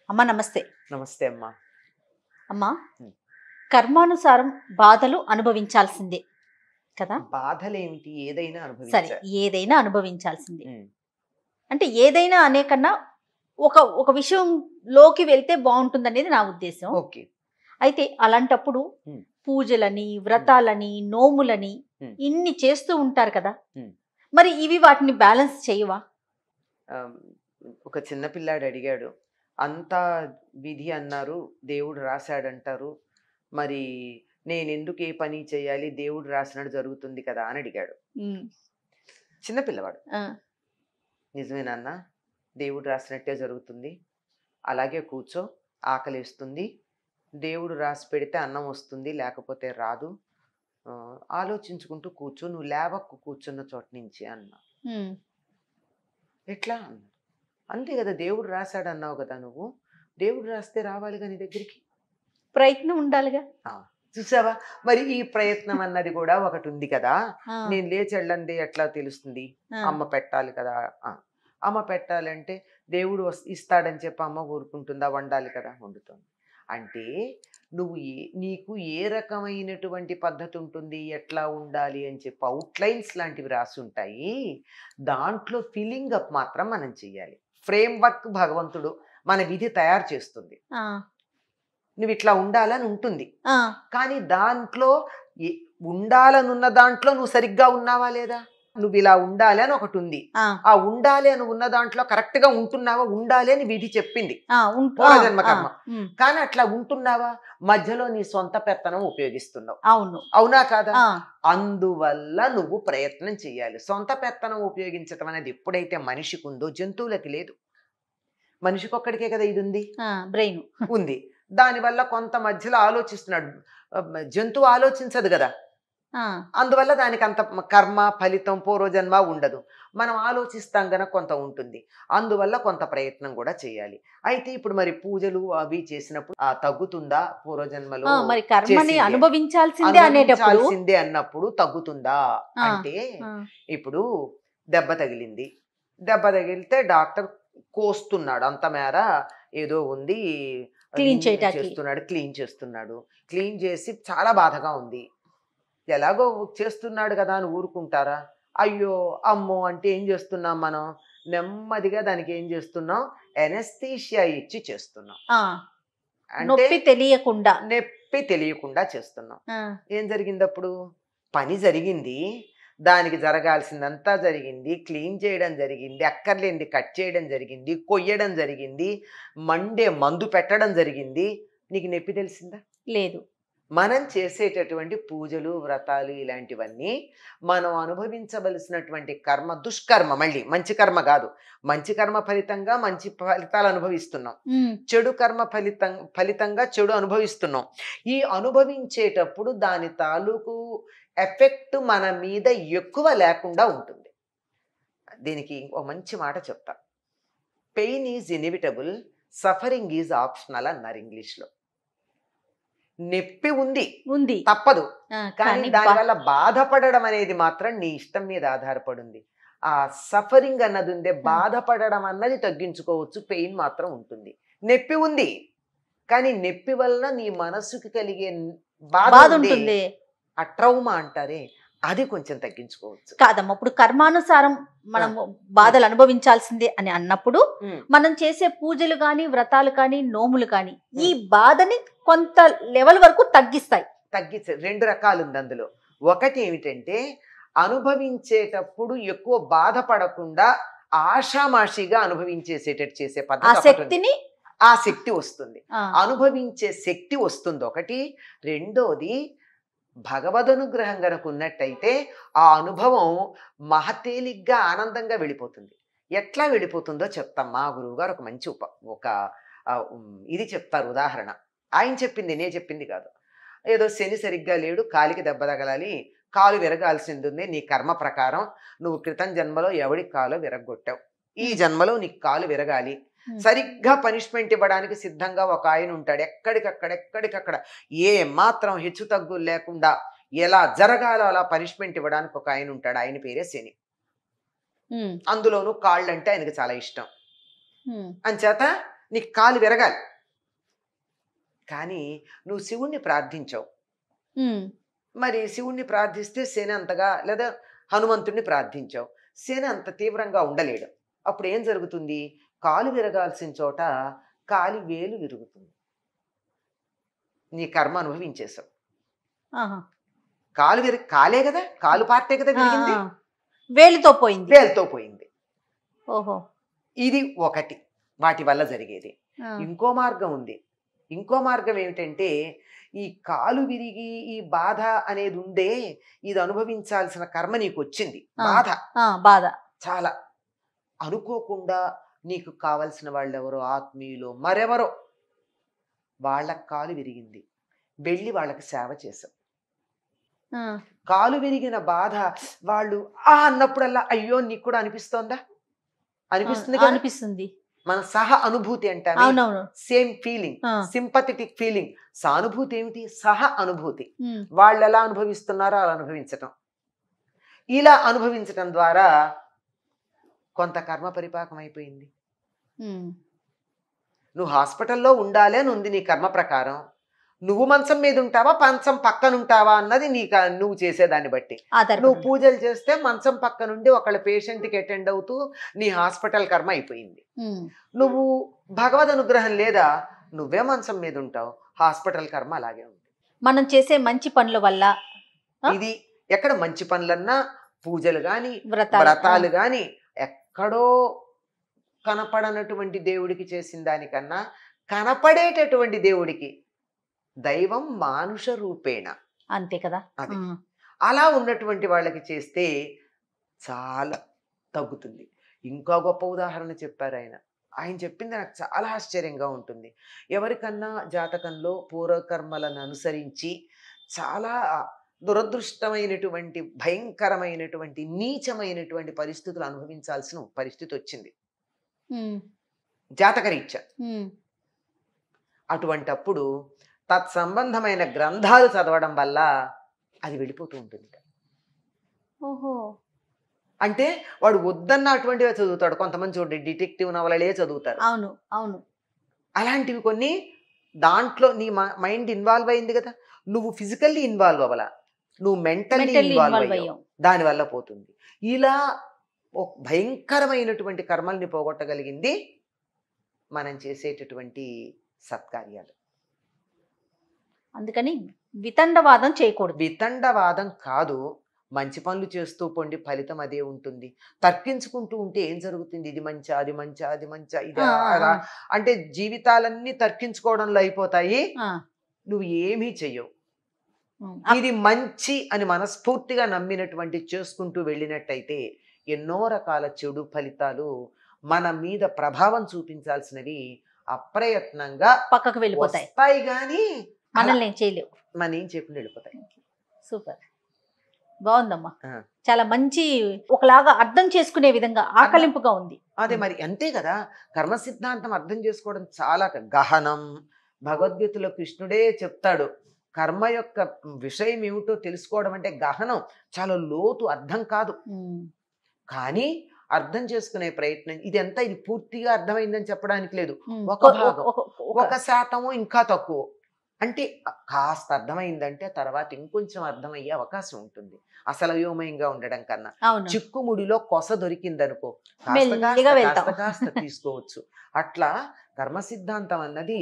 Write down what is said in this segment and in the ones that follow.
అమ్మ నమస్తే. నమస్తే అమ్మా. అమ్మా, హ్మ్. కర్మానుసారం బాధలు అనుభవించాల్సిందే కదా? బాధలేమిటి? ఏదైనా సరే, అనుభవించాలి. ఏదైనా అనుభవించాల్సిందే. హ్మ్. అంటే ఏదైనా అనే కన్నా ఒక ఒక విషయంలోకి వెళ్తే బావుంటుందనేది నా ఉద్దేశం. ఓకే. అయితే అలాంటప్పుడు హ్మ్. పూజలని, వ్రతాలని, నోములని హ్మ్. ఇన్ని చేస్తూ ఉంటారు కదా! హ్మ్. మరి ఇవి వాటిని బ్యాలెన్స్ చేయవా? ఆహ్, ఒక చిన్న పిల్లాడు అడిగాడు. అంతా విధి అన్నారు. దేవుడు రాసాడంటారు. మరి నేనెందుకు ఏ పని చేయాలి? దేవుడు రాసినట్టు జరుగుతుంది కదా! అని అడిగాడు. హ్మ్. చిన్న పిల్లవాడు. ఆ! నిజమే నాన్న. దేవుడు రాసినట్టే జరుగుతుంది. అలాగే కూర్చో. ఆకలేస్తుంది. దేవుడు రాసి పెడితే అన్నం వస్తుంది. లేకపోతే రాదు. ఆలోచించుకుంటూ కూర్చో. నువ్వు లేవకు కూర్చున్న చోట నుంచి అన్నా. హ్మ్. ఎట్లా అన్నా. అంతే కదా! దేవుడు రాసాడన్నావు కదా నువ్వు. దేవుడు రాస్తే రావాలిగా నీ దగ్గరికి. ప్రయత్నం ఉండాలిగా. ఆ! చూసావా? మరి ఈ ప్రయత్నం అన్నది కూడా ఒకటుంది కదా! ఆ! నేను లేచి ఎళ్ళందే ఎట్లా తెలుస్తుంది? ఆ! అమ్మ పెట్టాలి కదా! ఆ! అమ్మ పెట్టాలంటే దేవుడు ఇస్తాడని చెప్పి అమ్మ ఊరుకుంటుందా? వండాలి కదా! వండుతుంది. అంటే నువ్వు నీకు ఏ రకమైనటువంటి పద్ధతి ఉంటుంది? ఎట్లా ఉండాలి? అని చెప్పి ఔట్‌లైన్స్ లాంటివి రాసుంటాయి. దాంట్లో ఫిల్లింగ్ అప్ మాత్రం మనం చెయ్యాలి. ఫ్రేమ్‌వర్క్ భగవంతుడు మన విధి తయారు చేస్తుంది. ఆ! నువ్విట్లా ఉండాలని ఉంటుంది. ఆ! కానీ దాంట్లో ఎ ఉండాలనున్న దాంట్లో నువ్వు సరిగ్గా ఉన్నావా లేదా? నువ్విలా ఉండాలి అని ఒకటుంది. ఆ! ఆ ఉండాలి అని ఉన్న దాంట్లో కరెక్ట్‌గా ఉంటున్నావా? ఉండాలి అని విధి చెప్పింది. ఆ! ఆ! పూర్వజన్మ ఆ! కర్మ. హ్మ్. కానీ అట్లా ఉంటున్నావా? మధ్యలో నీ సొంత పెత్తనం ఉపయోగిస్తున్నావు. అవును. అవునా కాదా? ఆ! అందువల్ల నువ్వు ప్రయత్నం చెయ్యాలి. సొంత పెత్తనం ఉపయోగించటం అనేది ఎప్పుడైతే మనిషికుందో జంతువులకి లేదు. మనిషికొక్కడికే కదా ఇదుంది. ఆ! బ్రెయిను. ఉంది. దానివల్ల కొంత మధ్యలో ఆలోచిస్తున్నాడు. జంతువు ఆలోచించదు గదా! ఆ! అందువల్ల దానికంత కర్మ, ఫలితం, పూర్వజన్మ ఉండదు. మనం ఆలోచిస్తాం గనక కొంత ఉంటుంది. అందువల్ల కొంత ప్రయత్నం గూడా చేయాలి. అయితే ఇప్పుడు మరి పూజలు అవి చేసినప్పుడు తగ్గుతుందా పూర్వజన్మలో ఆ! మరి కర్మని చేసింది అని? అనుభవించాల్సిందే అనేటప్పుడు అనుభవించాల్సిందే అన్నప్పుడు తగ్గుతుందా? ఆ! అంటే ఆ! ఇప్పుడు దెబ్బ తగిలింది. దెబ్బ తగిలితే డాక్టర్ కోస్తున్నాడు. అంత మేర ఏదో ఉంది. క్లీన్ చేయటాకి. చేస్తున్నాడు. క్లీన్ చేస్తున్నాడు. క్లీన్ చేసి చాలా బాధగా ఉంది. ఎలాగో చేస్తున్నాడు గదా అని ఊరుకుంటారా? అయ్యో! అమ్మో! అంటే ఏం చేస్తున్నాం మనం? నెమ్మదిగా దానికి ఏం చేస్తున్నాం? ఎనస్థీషియా ఇచ్చి చేస్తున్నాం. ఆ! అంటే నొప్పి తెలియకుండా. నొప్పి తెలియకుండా చేస్తున్నాం. ఆ! ఏం జరిగిందప్పుడు? పని జరిగింది. దానికి జరగాల్సిందంతా జరిగింది. క్లీన్ చేయడం జరిగింది. అక్కర్లేనిది కట్ చేయడం జరిగింది. కొయ్యడం జరిగింది. మండే మందు పెట్టడం జరిగింది. నీకు నొప్పి తెలిసిందా? లేదు. మనం చేసేటటువంటి పూజలు, వ్రతాలు ఇలాంటివన్నీ మనం అనుభవించవలసినటువంటి కర్మ దుష్కర్మ మళ్ళీ. మంచి కర్మ గాదు. మంచి కర్మ ఫలితంగా మంచి ఫలితాలు అనుభవిస్తున్నాం. హ్మ్. చెడు కర్మ ఫలితంగా చెడు అనుభవిస్తున్నాం. ఈ అనుభవించేటప్పుడు దాని తాలూకు ఎఫెక్ట్ మన మీద ఎక్కువ లేకుండా ఉంటుంది. దీనికి ఒక మంచి మాట చెప్తా. Pain is inevitable, suffering is optional అన్నారు ఇంగ్లీష్‌లో. నొప్పి ఉంది. ఉంది. తప్పదు. ఆ! కానీ కానీ దానివల్ల బాధపడడం అనేది మాత్రం నీ ఇష్టం మీద ఆధారపడుంది. ఆ సఫరింగ్ అన్నదుందే ఆ! బాధపడడం అన్నది తగ్గించుకోవచ్చు. పెయిన్ మాత్రం ఉంటుంది. నొప్పి ఉంది. కానీ నొప్పి వలన నీ మనస్సుకి కలిగే బాధ ఉందే, బాధుంటుంది. ఆ ట్రౌమా అంటారే, అది కొంచెం తగ్గించుకోవచ్చు. కాదమ్మా. ఇప్పుడు కర్మానుసారం ఆ! మనము హ్మ్. బాధలు అనుభవించాల్సిందే అని అన్నప్పుడు, హ్మ్. మనం చేసే పూజలు గాని, వ్రతాలు కానీ, నోములు కానీ, ఈ హ్మ్. బాధని కొంత లెవెల్ వరకు తగ్గిస్తాయి. 2 రకాలుంది అందులో. ఒకటేమిటంటే, అనుభవించేటప్పుడు ఎక్కువ బాధపడకుండా ఆషామాషీగా అనుభవించేసేటట్టు చేసే ఆ పద్ధతొకటుంది. శక్తిని ఆ శక్తి వస్తుంది. ఆ! అనుభవించే శక్తి వస్తుందొకటి. రెండోది భగవదనుగ్రహం గనకున్నట్టయితే, ఆ అనుభవం తేలిగ్గా, ఆనందంగా వెళ్ళిపోతుంది. ఎట్లా వెళ్ళిపోతుందో చెప్తాం. మా గురువుగారు ఒక మంచి ఒక ఇది చెప్తారు ఉదాహరణ. ఆయన చెప్పింది, నేను చెప్పింది కాదు. ఏదో శని సరిగ్గా లేడు, కాలికి దెబ్బ తగలాలి, కాలు విరగాల్సిందుంది నీ కర్మ ప్రకారం. నువ్వు క్రితం జన్మలో ఎవడి కాలో విరగ్గొట్టావు. ఈ హ్మ్. జన్మలో నీకు కాలు విరగాలి. హ్మ్. సరిగ్గా పనిష్మెంట్ ఇవ్వడానికి సిద్ధంగా ఒక ఆయన ఉంటాడు. ఎక్కడికక్కడ ఏ మాత్రం హెచ్చు తగ్గులు లేకుండా ఎలా జరగాలో అలా పనిష్మెంట్ ఇవ్వడానికి ఒక ఆయన ఉంటాడు. ఆయన పేరే శని. హ్మ్. అందులోనూ కాళ్ళంటే ఆయనకి చాలా ఇష్టం. హ్మ్. అంచేత నీకు కాలు విరగాలి. కానీ నువ్వు శివుణ్ణి ప్రార్థించావు. ఉమ్, మరి శివుణ్ణి ప్రార్థిస్తే శని అంతగా, లేదా హనుమంతుణ్ణి ప్రార్థించావు, శని అంత తీవ్రంగా ఉండలేడు. అప్పుడు ఏం జరుగుతుంది? కాలు విరగాల్సిన చోట కాలి వేలు విరుగుతుంది. నీ కర్మ అనుభవించేశావు. ఆహా. కాలే కదా, కాలు పార్టే కదా విరిగింది, ఆ, వేలుతో పోయింది. వేలుతో పోయింది. ఓహో. ఇది ఒకటి వాటి వల్ల జరిగేది. ఆ, ఇంకో మార్గం ఉంది. ఇంకో మార్గం ఏమిటంటే, ఈ కాలు విరిగి ఈ బాధ అనేది ఉందే, ఇది అనుభవించాల్సిన కర్మ నీకు వచ్చింది. బాధ బాధ చాలా. అనుకోకుండా నీకు కావలసిన వాళ్ళెవరో, ఆత్మీయులు మరెవరో, వాళ్ళకి కాలు విరిగింది, వెళ్ళి వాళ్ళకి సేవ చేశావు. ఆ, కాలు విరిగిన బాధ వాళ్ళు అన్నప్పుడల్లా అయ్యో నీకు కూడా అనిపిస్తోందా? అనిపిస్తుంది కదా. అనిపిస్తుంది. మన సహ అనుభూతి అంటాం. అవునవును. సేమ్ ఫీలింగ్, ఆ, సింపథెటిక్ ఫీలింగ్. సానుభూతి ఏమిటి? సహ అనుభూతి. ఉమ్, వాళ్ళు ఎలా అనుభవిస్తున్నారో అలా అనుభవించటం. ఇలా అనుభవించటం ద్వారా కొంత కర్మ పరిపాకం అయిపోయింది. ఉమ్, నువ్వు హాస్పిటల్లో ఉండాలి అని ఉంది నీ కర్మ ప్రకారం. నువ్వు మంచం మీద ఉంటావా, మంచం పక్కన ఉంటావా అన్నది నువ్వు చేసేదాన్ని బట్టి. నువ్వు పూజలు చేస్తే మంచం పక్క నుండి ఒకళ్ళ పేషెంట్కి అటెండ్ అవుతూ నీ హాస్పిటల్ కర్మ అయిపోయింది. నువ్వు భగవద్ అనుగ్రహం లేదా, నువ్వే మంచం మీద ఉంటావు, హాస్పిటల్ కర్మ అలాగే ఉంది. మనం చేసే మంచి పనుల వల్ల ఇది ఎక్కడ మంచి పనులన్నా, పూజలు గాని, వ్రతాలు వ్రతాలు గాని, ఎక్కడో కనపడనటువంటి దేవుడికి చేసిన దానికన్నా కనపడేటటువంటి దేవుడికి, దైవం మానుష రూపేణ, అంతే కదా. అది అలా ఉన్నటువంటి వాళ్ళకి చేస్తే చాలా తగ్గుతుంది. ఇంకా గొప్ప ఉదాహరణ చెప్పారు ఆయన. ఆయన చెప్పింది నాకు చాలా ఆశ్చర్యంగా ఉంటుంది. ఎవరికన్నా జాతకంలో పూర్వకర్మలను అనుసరించి చాలా దురదృష్టమైనటువంటి, భయంకరమైనటువంటి, నీచమైనటువంటి పరిస్థితులు అనుభవించాల్సిన పరిస్థితి వచ్చింది జాతకరీత్యా. అటువంటప్పుడు తత్సంబంధమైన గ్రంథాలు చదవడం వల్ల అది వెళ్ళిపోతూ ఉంటుంది. ఓహో. అంటే వాడు వద్దన్న అటువంటివే చదువుతాడు. కొంతమంది చూడండి డిటెక్టివ్ నవలలే చదువుతారు. అవును అవును. అలాంటివి కొన్ని దాంట్లో నీ మైండ్ ఇన్వాల్వ్ అయింది కదా, నువ్వు ఫిజికల్లీ ఇన్వాల్వ్ అవ్వాల, నువ్వు మెంటల్లీ ఇన్వాల్వ్ అయ్యావు, దానివల్ల పోతుంది. ఇలా ఒక భయంకరమైనటువంటి కర్మల్ని పోగొట్టగలిగింది మనం చేసేటటువంటి సత్కార్యాలు. అందుకని వితండవాదం చేయకూడదు. వితండవాదం కాదు, మంచి పనులు చేస్తూ పొండి ఫలితం అదే ఉంటుంది. తర్కించుకుంటూ ఉంటే ఏం జరుగుతుంది? ఇది మంచా, అది మంచా, అది మంచా, ఇది అంటే జీవితాలన్నీ తర్కించుకోవడంలో అయిపోతాయి. నువ్వు ఏమీ చెయ్యవు. ఇది మంచి అని మనస్ఫూర్తిగా నమ్మినటువంటి చేసుకుంటూ వెళ్ళినట్టయితే ఎన్నో రకాల చెడు ఫలితాలు మన మీద ప్రభావం చూపించాల్సినవి అప్రయత్నంగా పక్కకు వెళ్ళిపోతాయి. కానీ మనల్ని ఏం చేయలేవు, మన ఏం చేయకుండా వెళ్ళిపోతాయి. సూపర్, బాగుందమ్మా. చాలా మంచి, ఒకలాగా అర్థం చేసుకునే విధంగా ఆకలింపుగా ఉంది. అదే మరి, అంతే కదా. కర్మ సిద్ధాంతం అర్థం చేసుకోవడం చాలా గహనం. భగవద్గీతలో కృష్ణుడే చెప్తాడు, కర్మ యొక్క విషయం ఏమిటో తెలుసుకోవడం అంటే గహనం, చాలా లోతు, అర్థం కాదు. కానీ అర్థం చేసుకునే ప్రయత్నం ఇది ఎంత, ఇది పూర్తిగా అర్థమైందని చెప్పడానికి లేదు. ఒక భాగం, 1% ఇంకా తక్కువ. అంటే కాస్త అర్థమైందంటే తర్వాత ఇంకొంచెం అర్థమయ్యే అవకాశం ఉంటుంది. అసలు అయోమయంగా ఉండడం కన్నా చిక్కుముడిలో కొస దొరికిందనుకో, కాస్త తీసుకోవచ్చు. అట్లా కర్మ సిద్ధాంతం అన్నది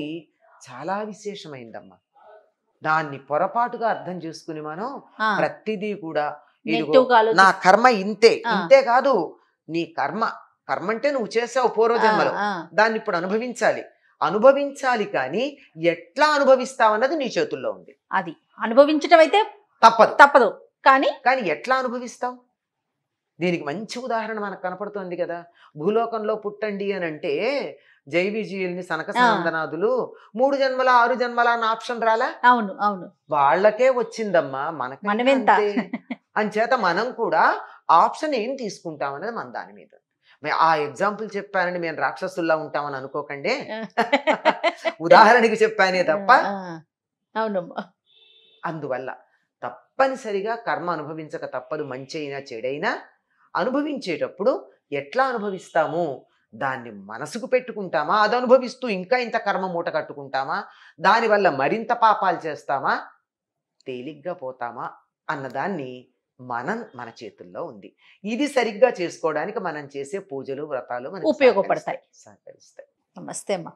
చాలా విశేషమైందమ్మా. దాన్ని పొరపాటుగా అర్థం చేసుకుని మనం ప్రతిదీ కూడా నా కర్మ ఇంతే, ఇంతే కాదు, నీ కర్మ అంటే నువ్వు చేసావు పూర్వజన్మలో, దాన్ని ఇప్పుడు అనుభవించాలి కానీ ఎట్లా అనుభవిస్తావన్నది నీ చేతుల్లో ఉంది. అది అనుభవించటం అయితే తప్పదు కానీ ఎట్లా అనుభవిస్తావు? దీనికి మంచి ఉదాహరణ మనకు కనపడుతోంది కదా. భూలోకంలో పుట్టండి అని అంటే జైవిజీయుల్ని సనక సనందనాదులు 3 జన్మల 6 జన్మల అన్న ఆప్షన్ రాలా? అవును అవును, వాళ్ళకే వచ్చిందమ్మా, మనకెంత. అంచేత మనం కూడా ఆప్షన్ ఏం తీసుకుంటాం అనేది మన దాని మీద. ఆ ఎగ్జాంపుల్ చెప్పానని మేము రాక్షసుల్లా ఉంటామని అనుకోకండి, ఉదాహరణకి చెప్పానే తప్ప. అవునమ్మా. అందువల్ల తప్పనిసరిగా కర్మ అనుభవించక తప్పదు. మంచి అయినా చెడైనా అనుభవించేటప్పుడు ఎట్లా అనుభవిస్తాము, దాన్ని మనసుకు పెట్టుకుంటామా, అది అనుభవిస్తూ ఇంకా ఇంత కర్మ మూట కట్టుకుంటామా, దానివల్ల మరింత పాపాలు చేస్తామా, తేలిగ్గా పోతామా అన్నదాన్ని మన చేతుల్లో ఉంది. ఇది సరిగ్గా చేసుకోవడానికి మనం చేసే పూజలు వ్రతాలు మనకి ఉపయోగపడతాయి. సహకరిస్తాయి. నమస్తే అమ్మా.